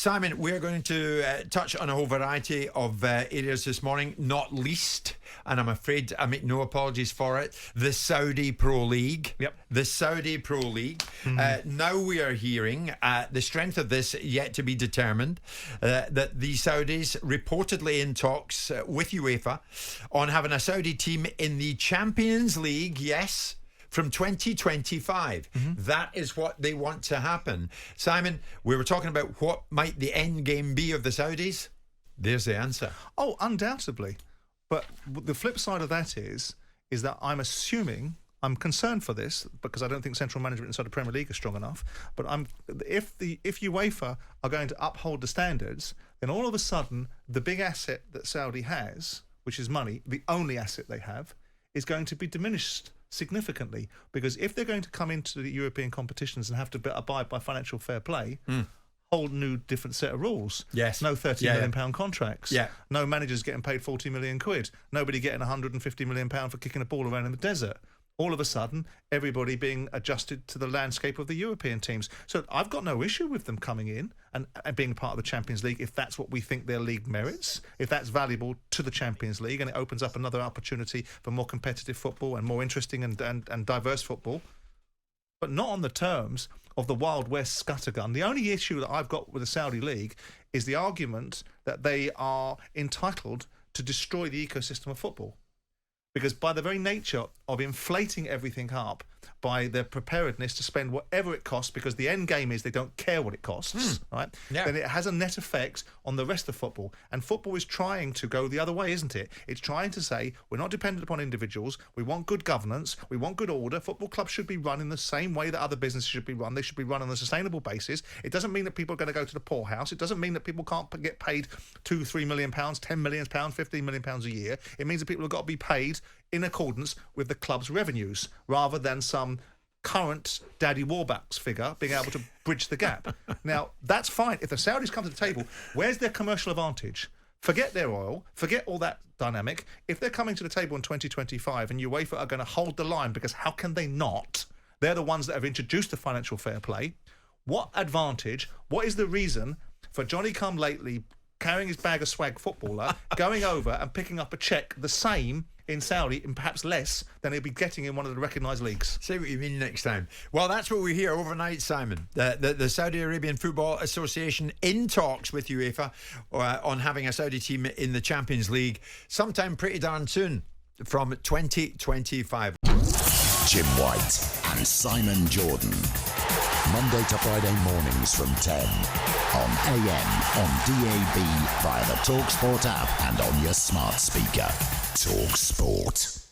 Simon, we're going to touch on a whole variety of areas this morning, not least, and I'm afraid I make no apologies for it, the Saudi Pro League. Yep. The Saudi Pro League. Now we are hearing the strength of this yet to be determined, that the Saudis reportedly in talks with UEFA on having a Saudi team in the Champions League, yes, from 2025. That is what they want to happen. Simon, we were talking about what might the end game be of the Saudis. There's the answer. Oh, undoubtedly. But the flip side of that is that I'm concerned for this because I don't think central management inside the Premier League is strong enough. But if UEFA are going to uphold the standards, then all of a sudden the big asset that Saudi has, which is money, the only asset they have, is going to be diminished significantly, because if they're going to come into the European competitions and have to abide by financial fair play, whole new different set of rules. Yes. No £30 million contracts. Yeah. No managers getting paid 40 million quid. Nobody getting 150 million pound for kicking a ball around in the desert. All of a sudden, everybody being adjusted to the landscape of the European teams. So I've got no issue with them coming in and being part of the Champions League if that's what we think their league merits, if that's valuable to the Champions League and it opens up another opportunity for more competitive football and more interesting and diverse football, but not on the terms of the Wild West scattergun. The only issue that I've got with the Saudi League is the argument that they are entitled to destroy the ecosystem of football. Because by the very nature of inflating everything up by their preparedness to spend whatever it costs, because the end game is they don't care what it costs, right? Yeah. Then it has a net effect on the rest of football. And football is trying to go the other way, isn't it? It's trying to say, we're not dependent upon individuals. We want good governance. We want good order. Football clubs should be run in the same way that other businesses should be run. They should be run on a sustainable basis. It doesn't mean that people are going to go to the poorhouse. It doesn't mean that people can't get paid £2-3 million, £10 million, £15 million a year. It means that people have got to be paid in accordance with the club's revenues, rather than some current Daddy Warbucks figure being able to bridge the gap. Now, that's fine. If the Saudis come to the table, where's their commercial advantage? Forget their oil, forget all that dynamic. If they're coming to the table in 2025 and UEFA are going to hold the line, because how can they not? They're the ones that have introduced the financial fair play. What advantage, what is the reason for Johnny-come-lately carrying his bag of swag footballer, going over and picking up a cheque the same in Saudi and perhaps less than he'll be getting in one of the recognised leagues? Say what you mean next time. Well, that's what we hear overnight, Simon. The Saudi Arabian Football Association in talks with UEFA on having a Saudi team in the Champions League sometime pretty darn soon, from 2025. Jim White and Simon Jordan. Monday to Friday mornings from 10 on AM, on DAB, via the talkSPORT app and on your smart speaker. talkSPORT.